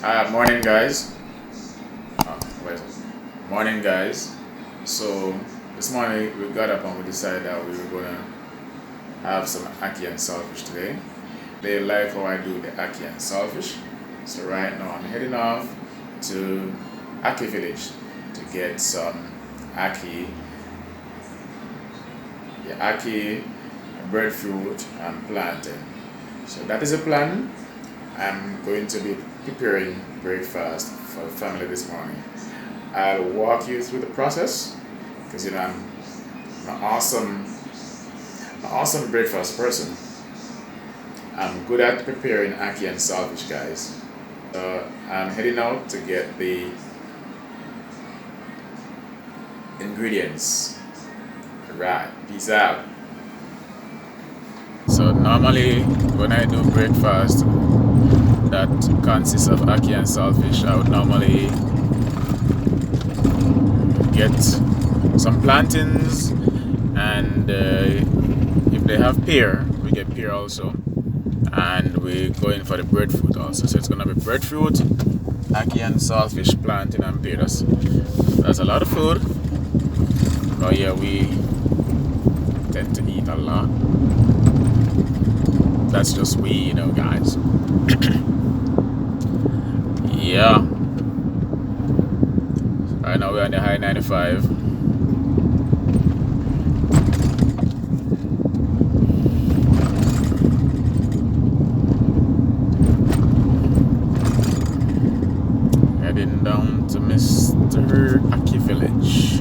Morning, guys. Wait. Morning, guys. So this morning we got up and we decided that we were gonna have some ackee and saltfish today. They like how I do the ackee and saltfish. So right now I'm heading off to Ackee village to get some ackee, the ackee, breadfruit, and plantain. So that is a plan. I'm going to be preparing breakfast for the family this morning. I'll walk you through the process because I'm an awesome breakfast person. I'm good at preparing ackee and saltfish, guys. I'm heading out to get the ingredients. Right, peace out. So normally when I do breakfast that consists of ackee and saltfish, I would normally get some plantains, and if they have pear, we get pear also, and we go in for the breadfruit also. So it's gonna be breadfruit, ackee and saltfish, plantain, and pear. That's a lot of food. Oh yeah, we tend to eat a lot. That's just guys. Yeah. Right now we're on the high 95. Heading down to Mr. Ackee Village.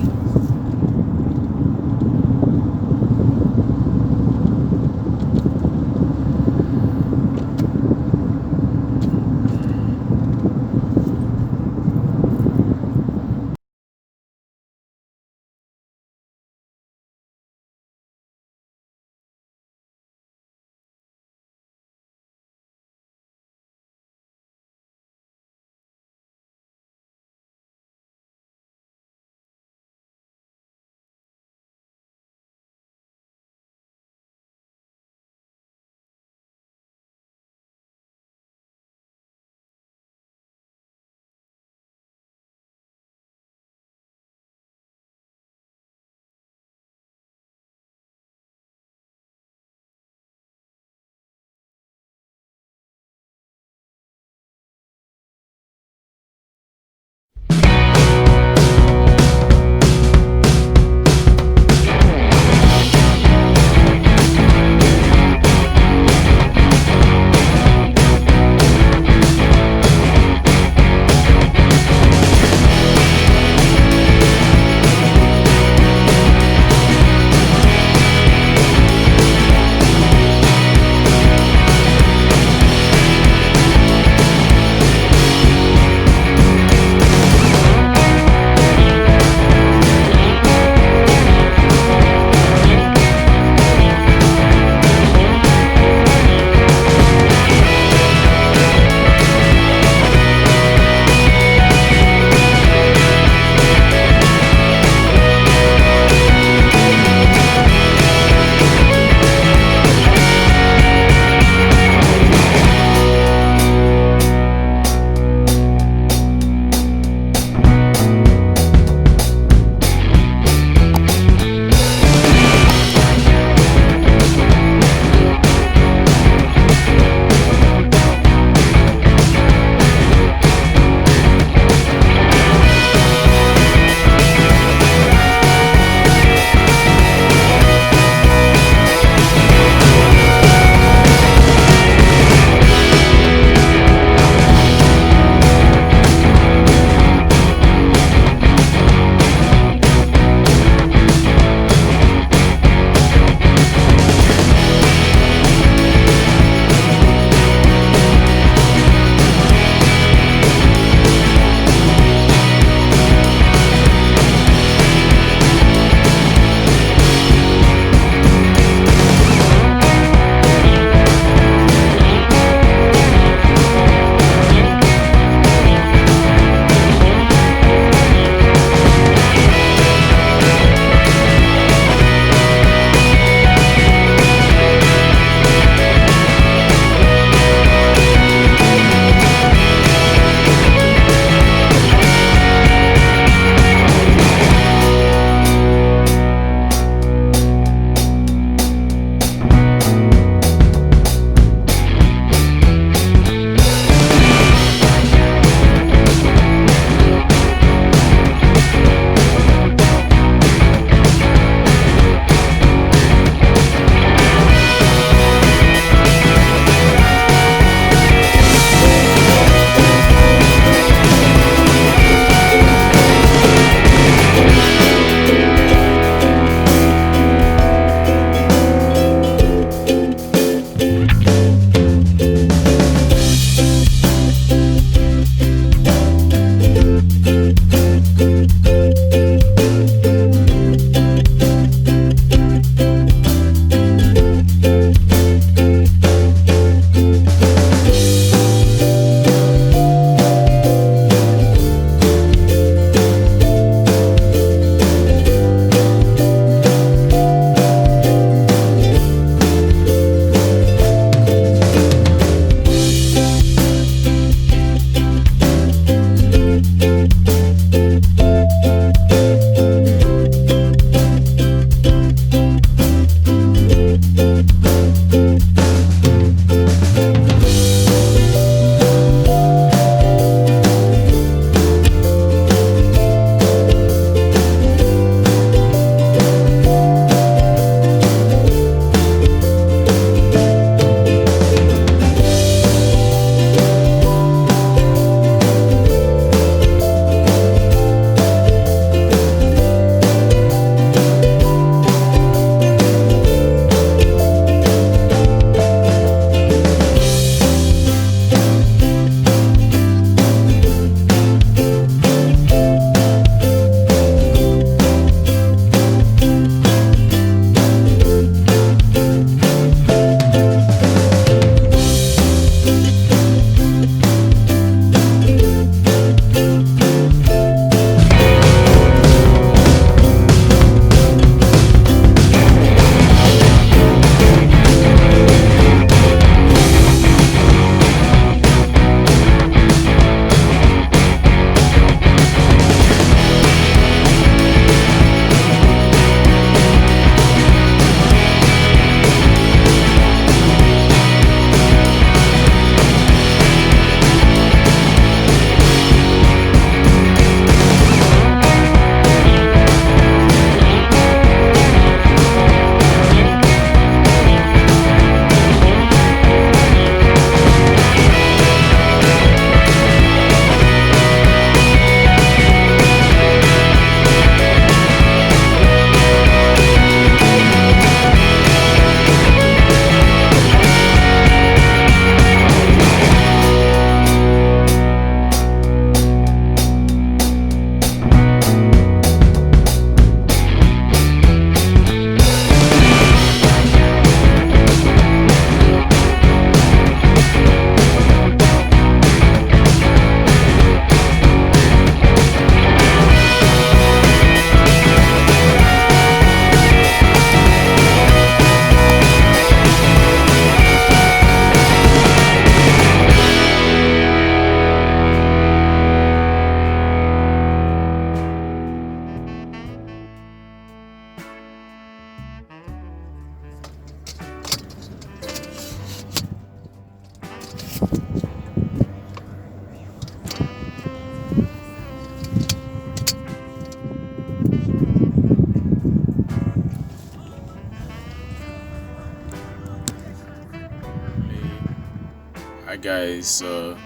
Hi guys, so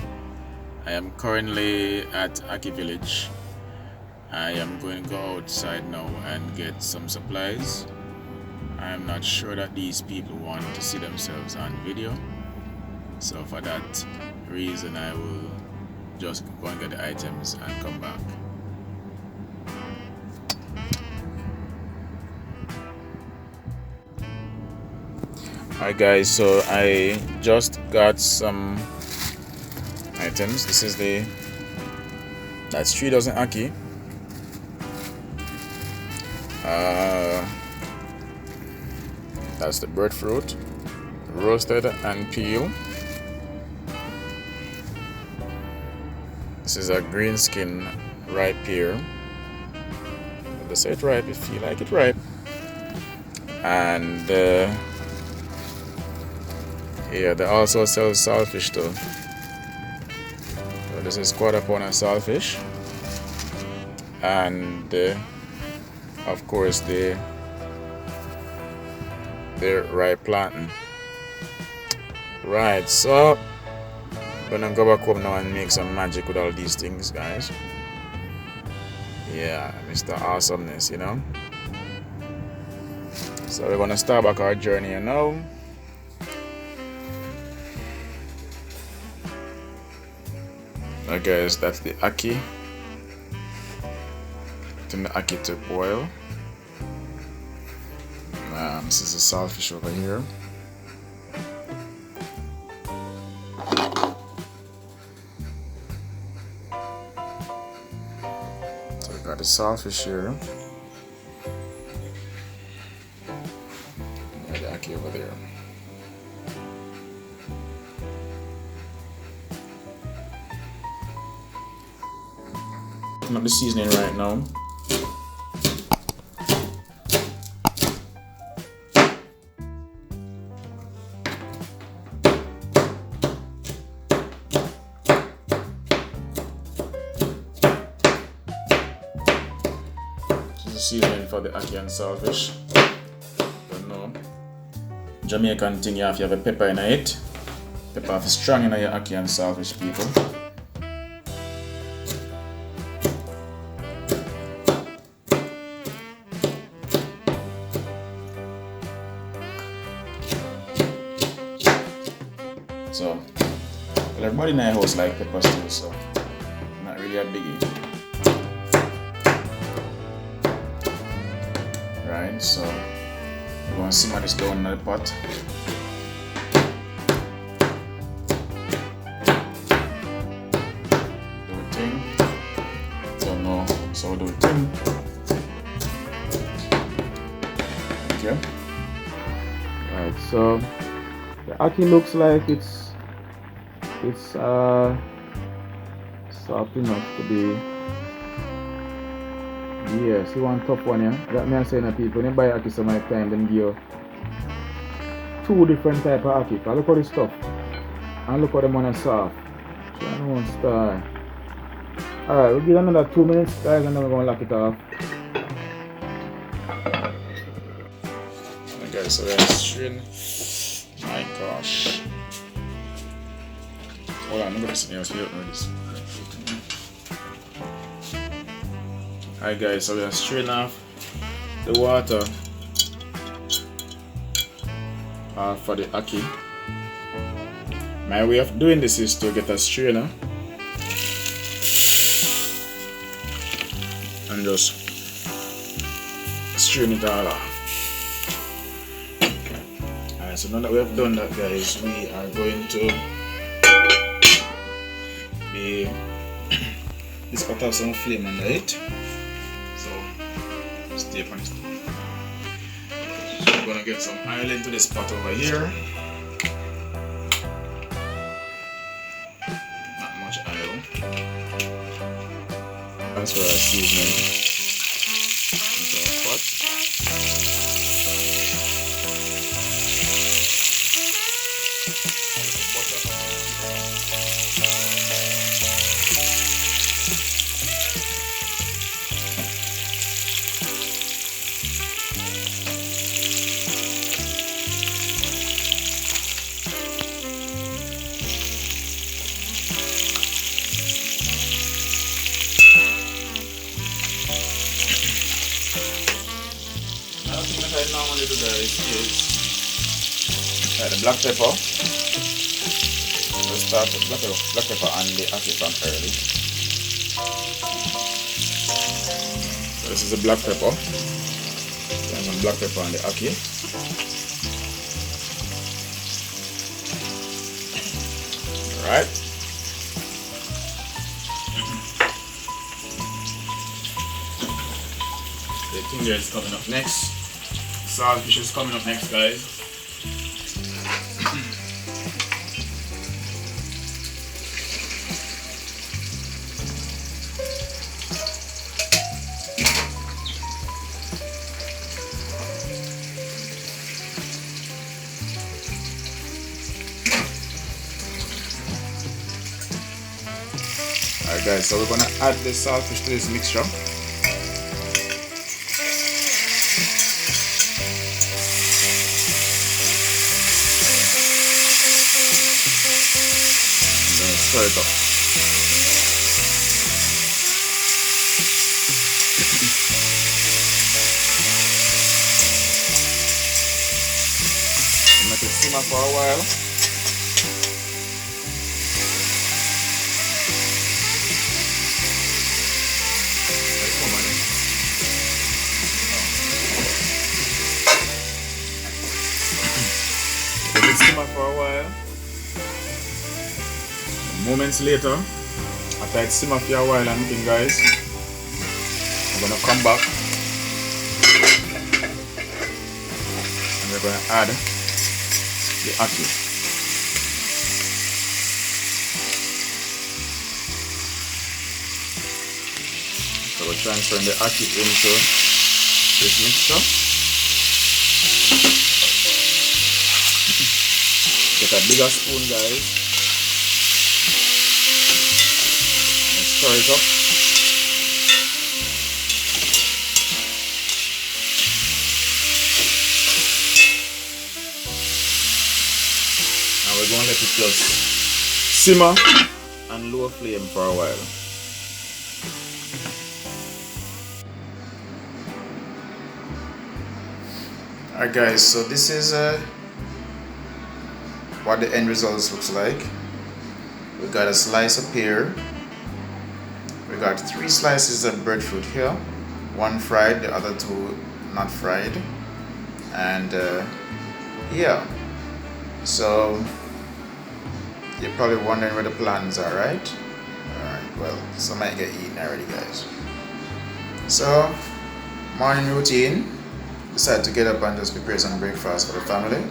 I am currently at Ackee village. I am going to go outside now and get some supplies. I am not sure that these people want to see themselves on video, so for that reason I will just go and get the items and come back. Hi guys, so I just got some items. This is that's 3 dozen ackee. That's the breadfruit, roasted and peel. This is a green skin ripe pear. They say it ripe if you like it ripe. And yeah, they also sell saltfish too. So this is quarter pound of saltfish, and of course the ripe plantain. Right, so I'm gonna go back home now and make some magic with all these things, guys. Yeah, Mr. Awesomeness, you know. So we're gonna start back our journey now. Okay, guys, that's the ackee. Turn the ackee to boil. This is the saltfish over here. So we got the saltfish here. And the ackee over there. Not the seasoning right now. This is the seasoning for the ackee and saltfish. Don't know. Jamaican thing, you have a pepper in it. Pepper is strong in your ackee and saltfish, people. So, well, everybody in our house like pepper still, so not really a biggie. Right, so we're going to simmer this down in the pot. So the ackee looks like it's soft enough to be. Yes, you want tough one, yeah? That me I saying to people, when you buy ackee so many times, then give you two different type of ackee. Cause look how this stuff, and look how the money soft. So I don't want to start. Alright, we'll give it another 2 minutes, guys, and then we're gonna lock it off. Okay, so that's string. My gosh. Hold on, I'm gonna see else. This. Alright guys, so we are straining off the water for the ackee. My way of doing this is to get a strainer and just strain it all off. Alright, so now that we have done that, guys, we are going to be this pot have some flame under it. So stay on it. So we're gonna get some oil into this pot over here. Not much oil. Transfer our seasoning into our pot. I normally do guys is the black pepper. We'll start with black pepper and the ackee from early. So this is the black pepper. And some black pepper and the ackee. Alright. The thing there is coming up next. Saltfish is coming up next, guys. Alright guys, so we're gonna add the saltfish to this mixture. Stir it up. Make it simmer for a while. Let it simmer for a while. Moments later, after it simmer for a while and everything, guys, I'm gonna come back and we're gonna add the ackee. So we're transferring the ackee into this mixture. Get a bigger spoon, guys. Stir it up. And we're going to let it just simmer and low flame for a while. Alright guys, so this is what the end results looks like. We got a slice of pear. We got 3 slices of breadfruit here, 1 fried, the other 2 not fried, and yeah, so you're probably wondering where the plans are, right? Alright, well, some might get eaten already, guys. So, morning routine, decided to get up and just prepare some breakfast for the family.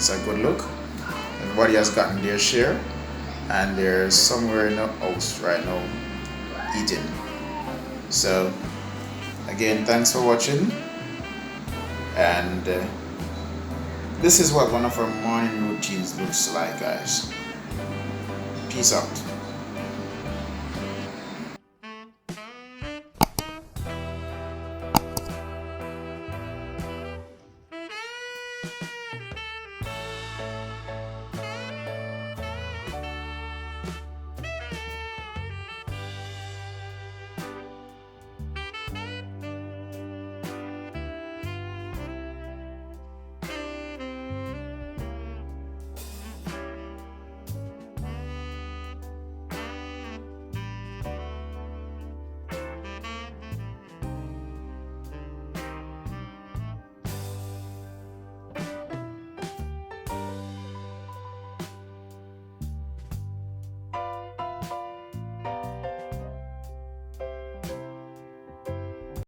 It's a good look. Everybody has gotten their share, and they're somewhere in the house right now eating. So again, thanks for watching, and this is what one of our morning routines looks like, guys. Peace out.